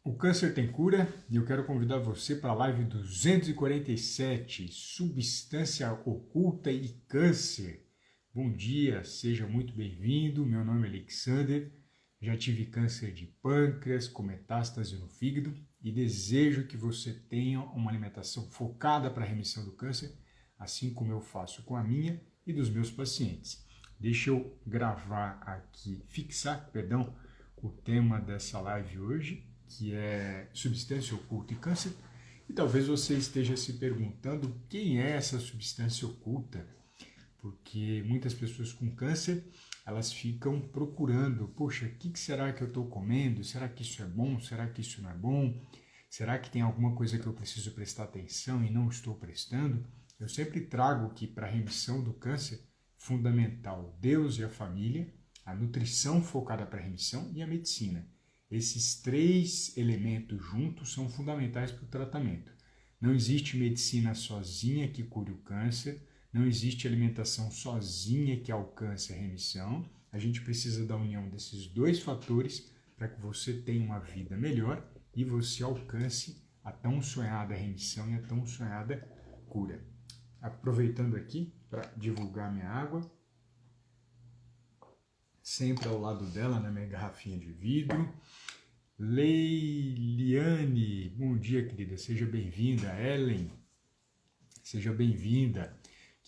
O câncer tem cura e eu quero convidar você para a live 247, Substância Oculta e Câncer. Bom dia, seja muito bem-vindo, meu nome é Alexander, já tive câncer de pâncreas com metástase no fígado e desejo que você tenha uma alimentação focada para a remissão do câncer, assim como eu faço com a minha e dos meus pacientes. Deixa eu fixar o tema dessa live hoje, que é substância oculta e câncer, e talvez você esteja se perguntando quem é essa substância oculta, porque muitas pessoas com câncer, elas ficam procurando, poxa, o que será que eu estou comendo? Será que isso é bom? Será que isso não é bom? Será que tem alguma coisa que eu preciso prestar atenção e não estou prestando? Eu sempre trago que para a remissão do câncer, fundamental Deus e a família, a nutrição focada para a remissão e a medicina. Esses três elementos juntos são fundamentais para o tratamento. Não existe medicina sozinha que cure o câncer, não existe alimentação sozinha que alcance a remissão. A gente precisa da união desses dois fatores para que você tenha uma vida melhor e você alcance a tão sonhada remissão e a tão sonhada cura. Aproveitando aqui para divulgar minha água, sempre ao lado dela, na minha garrafinha de vidro. Leiliane, bom dia, querida, seja bem-vinda. Ellen, seja bem-vinda.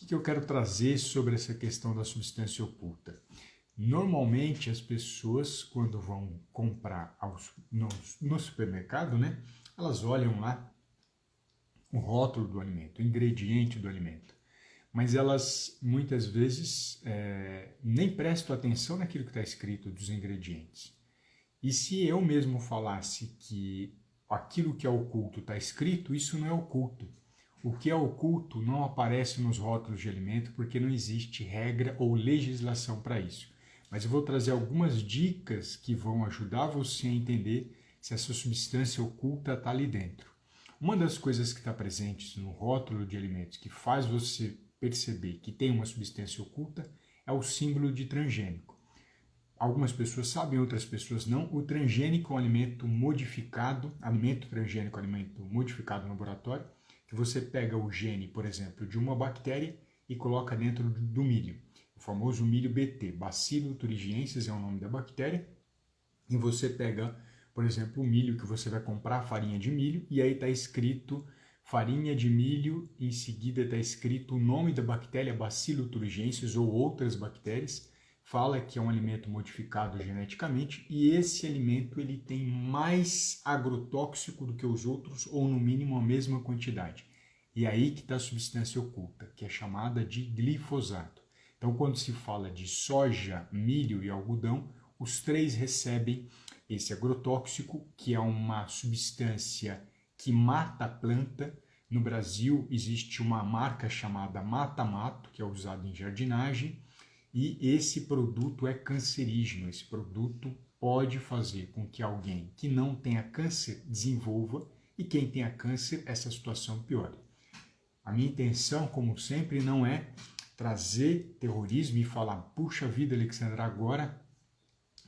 O que eu quero trazer sobre essa questão da substância oculta? Normalmente as pessoas, quando vão comprar no supermercado, né, elas olham lá o rótulo do alimento, o ingrediente do alimento. Mas elas, muitas vezes, nem prestam atenção naquilo que está escrito dos ingredientes. E se eu mesmo falasse que aquilo que é oculto está escrito, isso não é oculto. O que é oculto não aparece nos rótulos de alimento porque não existe regra ou legislação para isso. Mas eu vou trazer algumas dicas que vão ajudar você a entender se essa substância oculta está ali dentro. Uma das coisas que está presente no rótulo de alimentos que faz você perceber que tem uma substância oculta é o símbolo de transgênico. Algumas pessoas sabem, outras pessoas não. O transgênico é um alimento modificado, alimento modificado no laboratório, que você pega o gene, por exemplo, de uma bactéria e coloca dentro do milho. O famoso milho BT, Bacillus thuringiensis é o nome da bactéria, e você pega, por exemplo, o milho que você vai comprar, farinha de milho, e aí está escrito farinha de milho, em seguida está escrito o nome da bactéria, Bacillus thuringiensis ou outras bactérias, fala que é um alimento modificado geneticamente e esse alimento ele tem mais agrotóxico do que os outros ou no mínimo a mesma quantidade. E aí que está a substância oculta, que é chamada de glifosato. Então quando se fala de soja, milho e algodão, os três recebem esse agrotóxico, que é uma substância que mata a planta. No Brasil existe uma marca chamada Mata Mato, que é usada em jardinagem, e esse produto é cancerígeno. Esse produto pode fazer com que alguém que não tenha câncer desenvolva e quem tenha câncer, essa situação piore. A minha intenção, como sempre, não é trazer terrorismo e falar, puxa vida, Alexandre, agora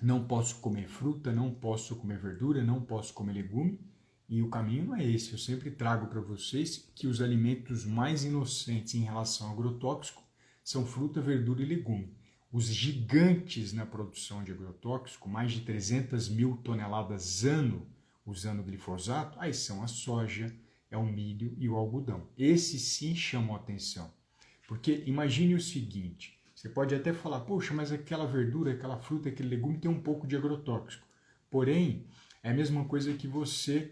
não posso comer fruta, não posso comer verdura, não posso comer legume. E o caminho não é esse. Eu sempre trago para vocês que os alimentos mais inocentes em relação ao agrotóxico são fruta, verdura e legume. Os gigantes na produção de agrotóxico, mais de 300 mil toneladas ano usando glifosato, aí são a soja, é o milho e o algodão. Esses sim chamam a atenção. Porque imagine o seguinte, você pode até falar, poxa, mas aquela verdura, aquela fruta, aquele legume tem um pouco de agrotóxico. Porém, é a mesma coisa que você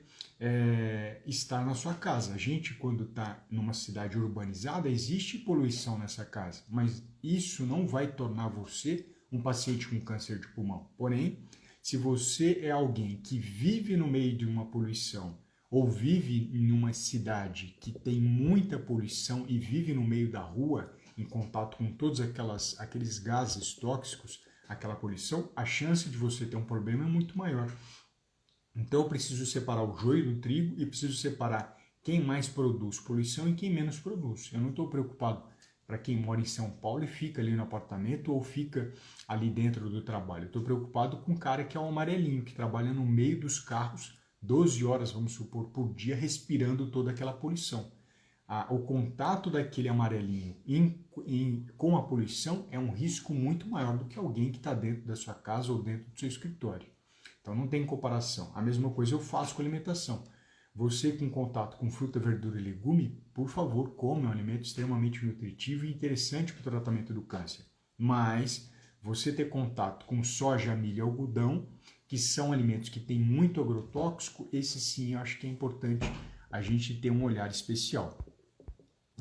estar na sua casa. A gente, quando está numa cidade urbanizada, existe poluição nessa casa, mas isso não vai tornar você um paciente com câncer de pulmão. Porém, se você é alguém que vive no meio de uma poluição ou vive em uma cidade que tem muita poluição e vive no meio da rua, em contato com todos aqueles gases tóxicos, aquela poluição, a chance de você ter um problema é muito maior. Então eu preciso separar o joio do trigo e preciso separar quem mais produz poluição e quem menos produz. Eu não estou preocupado para quem mora em São Paulo e fica ali no apartamento ou fica ali dentro do trabalho. Eu estou preocupado com o cara que é o amarelinho, que trabalha no meio dos carros 12 horas, vamos supor, por dia, respirando toda aquela poluição. O contato daquele amarelinho com a poluição é um risco muito maior do que alguém que está dentro da sua casa ou dentro do seu escritório. Então não tem comparação. A mesma coisa eu faço com a alimentação. Você com contato com fruta, verdura e legume, por favor, come um alimento extremamente nutritivo e interessante para o tratamento do câncer. Mas você ter contato com soja, milho e algodão, que são alimentos que têm muito agrotóxico, esse sim eu acho que é importante a gente ter um olhar especial.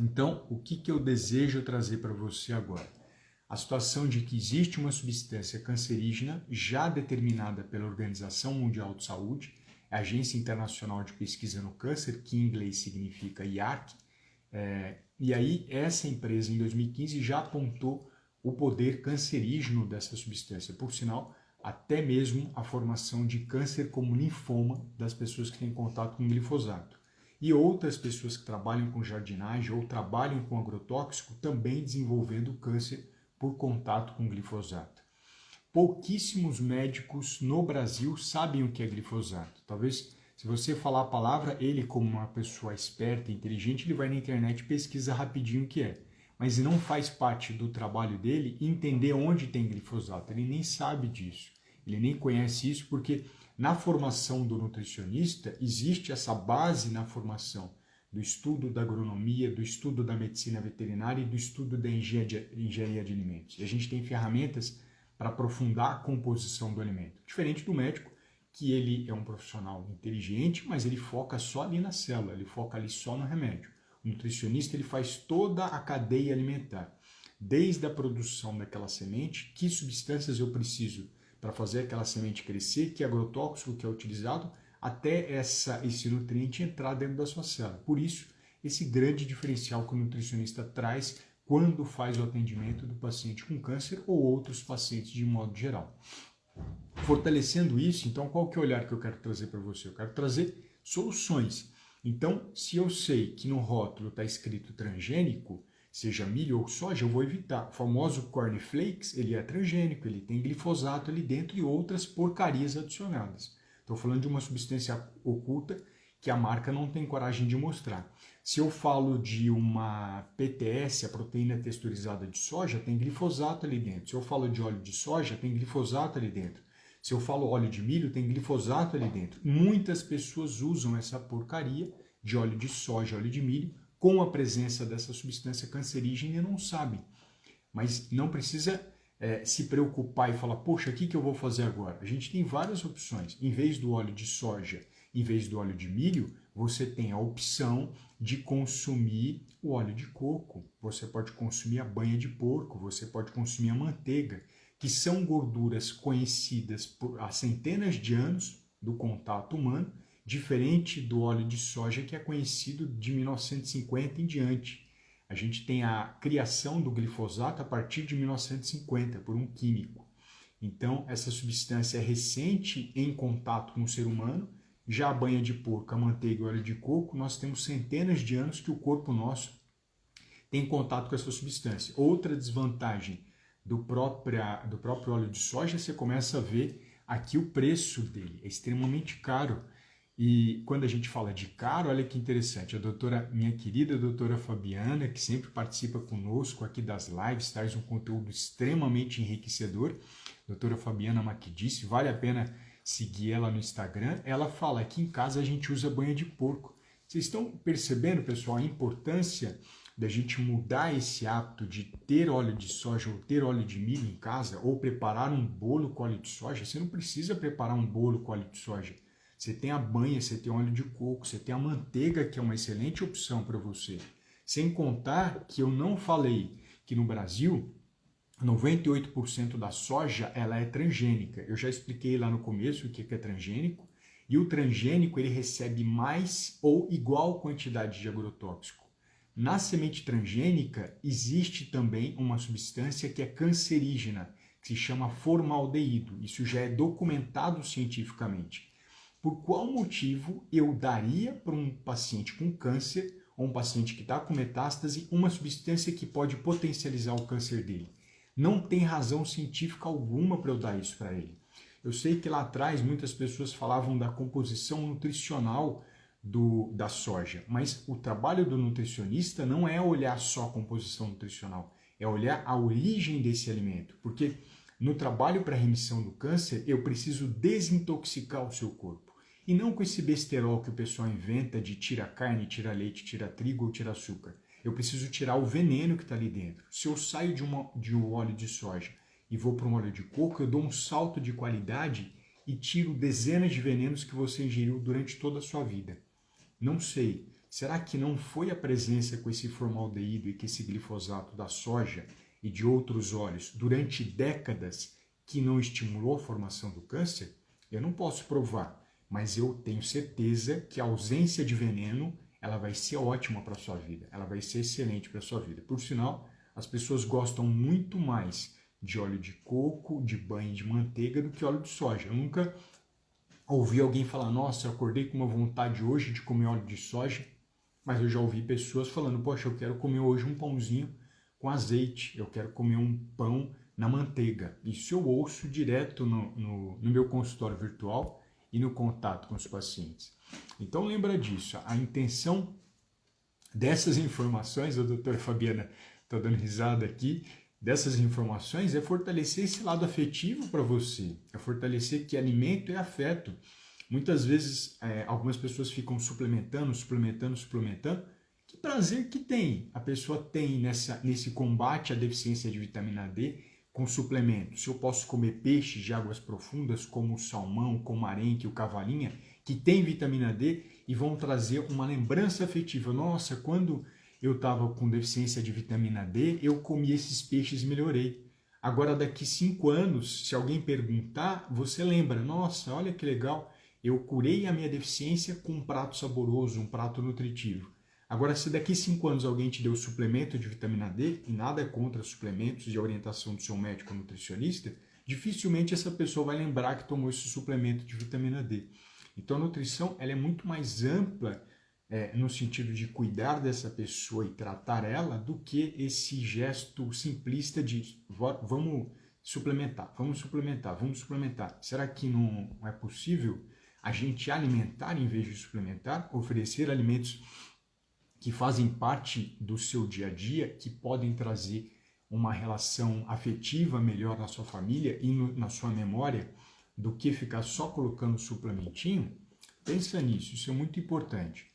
Então, o que eu desejo trazer para você agora? A situação de que existe uma substância cancerígena já determinada pela Organização Mundial de Saúde, a Agência Internacional de Pesquisa no Câncer, que em inglês significa IARC, e aí essa empresa em 2015 já apontou o poder cancerígeno dessa substância, por sinal, até mesmo a formação de câncer como linfoma das pessoas que têm contato com glifosato. E outras pessoas que trabalham com jardinagem ou trabalham com agrotóxico também desenvolvendo câncer por contato com glifosato. Pouquíssimos médicos no Brasil sabem o que é glifosato. Talvez, se você falar a palavra, ele como uma pessoa esperta e inteligente, ele vai na internet e pesquisa rapidinho o que é. Mas não faz parte do trabalho dele entender onde tem glifosato. Ele nem sabe disso. Ele nem conhece isso porque na formação do nutricionista existe essa base na formação do estudo da agronomia, do estudo da medicina veterinária e do estudo da engenharia de alimentos. E a gente tem ferramentas para aprofundar a composição do alimento. Diferente do médico, que ele é um profissional inteligente, mas ele foca só ali na célula, ele foca ali só no remédio. O nutricionista ele faz toda a cadeia alimentar, desde a produção daquela semente, que substâncias eu preciso para fazer aquela semente crescer, que agrotóxico que é utilizado, até esse nutriente entrar dentro da sua célula. Por isso, esse grande diferencial que o nutricionista traz quando faz o atendimento do paciente com câncer ou outros pacientes de modo geral. Fortalecendo isso, então, qual que é o olhar que eu quero trazer para você? Eu quero trazer soluções. Então, se eu sei que no rótulo está escrito transgênico, seja milho ou soja, eu vou evitar. O famoso cornflakes, ele é transgênico, ele tem glifosato ali dentro e outras porcarias adicionadas. Estou falando de uma substância oculta que a marca não tem coragem de mostrar. Se eu falo de uma PTS, a proteína texturizada de soja, tem glifosato ali dentro. Se eu falo de óleo de soja, tem glifosato ali dentro. Se eu falo óleo de milho, tem glifosato ali dentro. Muitas pessoas usam essa porcaria de óleo de soja, óleo de milho, com a presença dessa substância cancerígena e não sabem. Mas não precisa se preocupar e falar, poxa, o que eu vou fazer agora? A gente tem várias opções. Em vez do óleo de soja, em vez do óleo de milho, você tem a opção de consumir o óleo de coco. Você pode consumir a banha de porco, você pode consumir a manteiga, que são gorduras conhecidas há centenas de anos do contato humano, diferente do óleo de soja que é conhecido de 1950 em diante. A gente tem a criação do glifosato a partir de 1950 por um químico. Então, essa substância é recente em contato com o ser humano. Já a banha de porco, a manteiga e o óleo de coco, nós temos centenas de anos que o corpo nosso tem contato com essa substância. Outra desvantagem do próprio óleo de soja, você começa a ver aqui o preço dele. É extremamente caro. E quando a gente fala de caro, olha que interessante, minha querida doutora Fabiana, que sempre participa conosco aqui das lives, traz um conteúdo extremamente enriquecedor, doutora Fabiana Maquidice, vale a pena seguir ela no Instagram, ela fala que em casa a gente usa banha de porco. Vocês estão percebendo, pessoal, a importância da gente mudar esse hábito de ter óleo de soja ou ter óleo de milho em casa, ou preparar um bolo com óleo de soja? Você não precisa preparar um bolo com óleo de soja. Você tem a banha, você tem óleo de coco, você tem a manteiga, que é uma excelente opção para você. Sem contar que eu não falei que no Brasil 98% da soja ela é transgênica. Eu já expliquei lá no começo o que é transgênico. E o transgênico ele recebe mais ou igual quantidade de agrotóxico. Na semente transgênica existe também uma substância que é cancerígena, que se chama formaldeído. Isso já é documentado cientificamente. Por qual motivo eu daria para um paciente com câncer ou um paciente que está com metástase uma substância que pode potencializar o câncer dele? Não tem razão científica alguma para eu dar isso para ele. Eu sei que lá atrás muitas pessoas falavam da composição nutricional da soja, mas o trabalho do nutricionista não é olhar só a composição nutricional, é olhar a origem desse alimento, porque no trabalho para a remissão do câncer eu preciso desintoxicar o seu corpo, e não com esse besterol que o pessoal inventa de tira carne, tira leite, tira trigo ou tira açúcar. Eu preciso tirar o veneno que está ali dentro. Se eu saio de um óleo de soja e vou para um óleo de coco, eu dou um salto de qualidade e tiro dezenas de venenos que você ingeriu durante toda a sua vida. Não sei, será que não foi a presença com esse formaldeído e com esse glifosato da soja e de outros óleos durante décadas que não estimulou a formação do câncer? Eu não posso provar, mas eu tenho certeza que a ausência de veneno ela vai ser ótima para a sua vida, ela vai ser excelente para a sua vida. Por sinal, as pessoas gostam muito mais de óleo de coco, de banho de manteiga do que óleo de soja. Eu nunca ouvi alguém falar, nossa, eu acordei com uma vontade hoje de comer óleo de soja, mas eu já ouvi pessoas falando, poxa, eu quero comer hoje um pãozinho com azeite, eu quero comer um pão na manteiga. Isso eu ouço direto no meu consultório virtual e no contato com os pacientes. Então lembra disso, a intenção dessas informações, a doutora Fabiana está dando risada aqui, dessas informações é fortalecer esse lado afetivo para você, é fortalecer que alimento é afeto. Muitas vezes algumas pessoas ficam suplementando. Que prazer que tem a pessoa tem nesse combate à deficiência de vitamina D com suplementos. Se eu posso comer peixes de águas profundas como o salmão, como o arenque, o cavalinha, que tem vitamina D e vão trazer uma lembrança afetiva. Nossa, quando eu estava com deficiência de vitamina D, eu comi esses peixes e melhorei. Agora, daqui 5 anos, se alguém perguntar, você lembra, nossa, olha que legal, eu curei a minha deficiência com um prato saboroso, um prato nutritivo. Agora, se daqui 5 anos alguém te deu suplemento de vitamina D, e nada contra suplementos de orientação do seu médico ou nutricionista, dificilmente essa pessoa vai lembrar que tomou esse suplemento de vitamina D. Então, a nutrição ela é muito mais ampla no sentido de cuidar dessa pessoa e tratar ela do que esse gesto simplista de vamos suplementar. Será que não é possível a gente alimentar em vez de suplementar, oferecer alimentos que fazem parte do seu dia a dia, que podem trazer uma relação afetiva melhor na sua família e na sua memória, do que ficar só colocando suplementinho? Pensa nisso, isso é muito importante.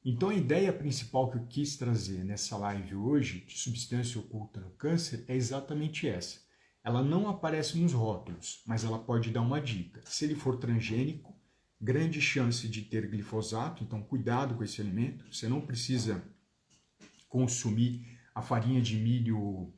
Então a ideia principal que eu quis trazer nessa live hoje, de substância oculta no câncer, é exatamente essa. Ela não aparece nos rótulos, mas ela pode dar uma dica. Se ele for transgênico, grande chance de ter glifosato, então cuidado com esse alimento. Você não precisa consumir a farinha de milho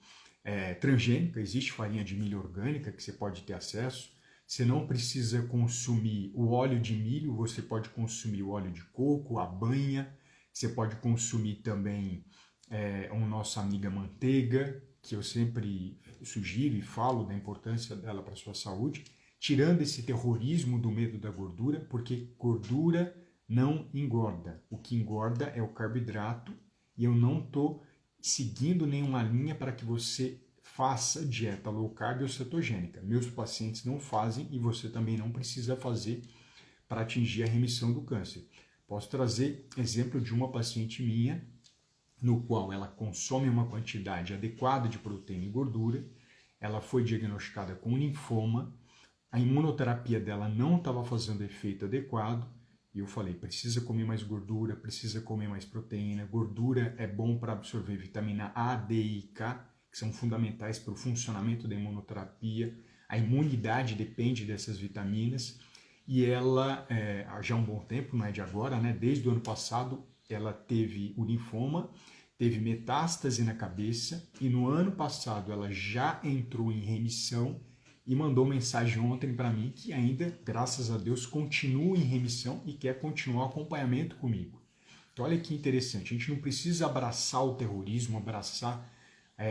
transgênica, existe farinha de milho orgânica que você pode ter acesso. Você não precisa consumir o óleo de milho, você pode consumir o óleo de coco, a banha, você pode consumir também a nossa amiga manteiga, que eu sempre sugiro e falo da importância dela para a sua saúde, tirando esse terrorismo do medo da gordura, porque gordura não engorda. O que engorda é o carboidrato e eu não estou seguindo nenhuma linha para que você faça dieta low carb ou cetogênica. Meus pacientes não fazem e você também não precisa fazer para atingir a remissão do câncer. Posso trazer exemplo de uma paciente minha, no qual ela consome uma quantidade adequada de proteína e gordura, ela foi diagnosticada com linfoma, a imunoterapia dela não estava fazendo efeito adequado, e eu falei, precisa comer mais gordura, precisa comer mais proteína, gordura é bom para absorver vitamina A, D e K, que são fundamentais para o funcionamento da imunoterapia. A imunidade depende dessas vitaminas e ela, já há um bom tempo, não é de agora, né? Desde o ano passado, ela teve o linfoma, teve metástase na cabeça e no ano passado ela já entrou em remissão e mandou mensagem ontem para mim que ainda, graças a Deus, continua em remissão e quer continuar o acompanhamento comigo. Então olha que interessante, a gente não precisa abraçar o terrorismo, abraçar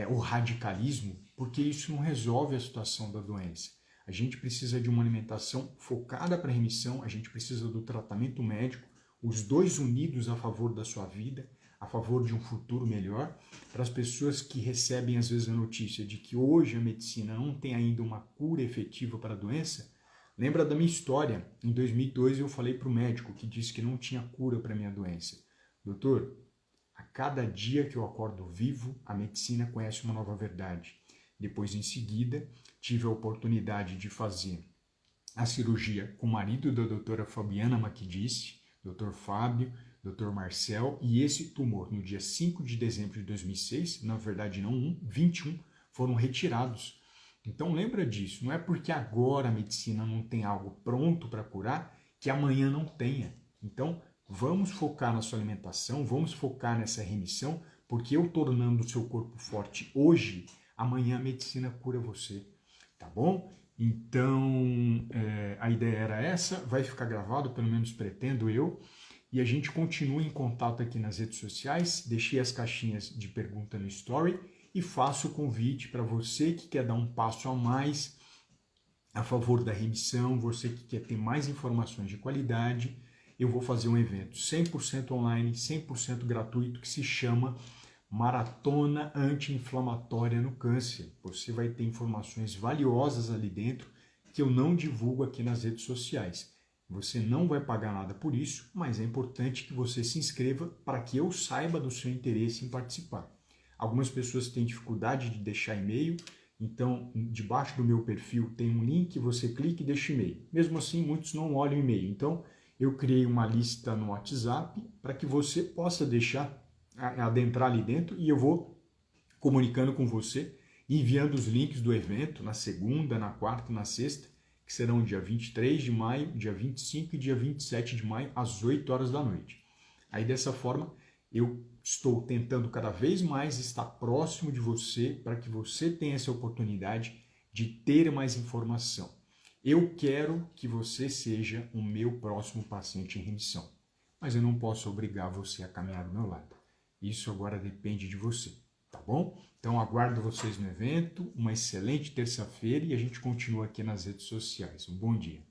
o radicalismo, porque isso não resolve a situação da doença. A gente precisa de uma alimentação focada para a remissão, a gente precisa do tratamento médico, os dois unidos a favor da sua vida, a favor de um futuro melhor. Para as pessoas que recebem às vezes a notícia de que hoje a medicina não tem ainda uma cura efetiva para a doença, Lembra da minha história? Em 2002 eu falei para o médico que disse que não tinha cura para minha doença. Doutor, a cada dia que eu acordo vivo, a medicina conhece uma nova verdade. Depois, em seguida, tive a oportunidade de fazer a cirurgia com o marido da doutora Fabiana Macchidice, doutor Fábio, doutor Marcel, e esse tumor, no dia 5 de dezembro de 2006, na verdade não 21, foram retirados. Então lembra disso, não é porque agora a medicina não tem algo pronto para curar que amanhã não tenha. Então vamos focar na sua alimentação, vamos focar nessa remissão, porque eu tornando o seu corpo forte hoje, amanhã a medicina cura você, tá bom? Então a ideia era essa, vai ficar gravado, pelo menos pretendo eu, e a gente continua em contato aqui nas redes sociais, deixei as caixinhas de pergunta no story, e faço o convite para você que quer dar um passo a mais a favor da remissão, você que quer ter mais informações de qualidade, eu vou fazer um evento 100% online, 100% gratuito, que se chama Maratona Anti-Inflamatória no Câncer. Você vai ter informações valiosas ali dentro que eu não divulgo aqui nas redes sociais. Você não vai pagar nada por isso, mas é importante que você se inscreva para que eu saiba do seu interesse em participar. Algumas pessoas têm dificuldade de deixar e-mail, então debaixo do meu perfil tem um link, você clica e deixa e-mail. Mesmo assim, muitos não olham e-mail. Então, eu criei uma lista no WhatsApp para que você possa deixar, adentrar ali dentro, e eu vou comunicando com você, enviando os links do evento na segunda, na quarta e na sexta, que serão dia 23 de maio, dia 25 e dia 27 de maio, às 8 horas da noite. Aí, dessa forma, eu estou tentando cada vez mais estar próximo de você para que você tenha essa oportunidade de ter mais informação. Eu quero que você seja o meu próximo paciente em remissão, mas eu não posso obrigar você a caminhar do meu lado. Isso agora depende de você, tá bom? Então aguardo vocês no evento, uma excelente terça-feira e a gente continua aqui nas redes sociais. Um bom dia.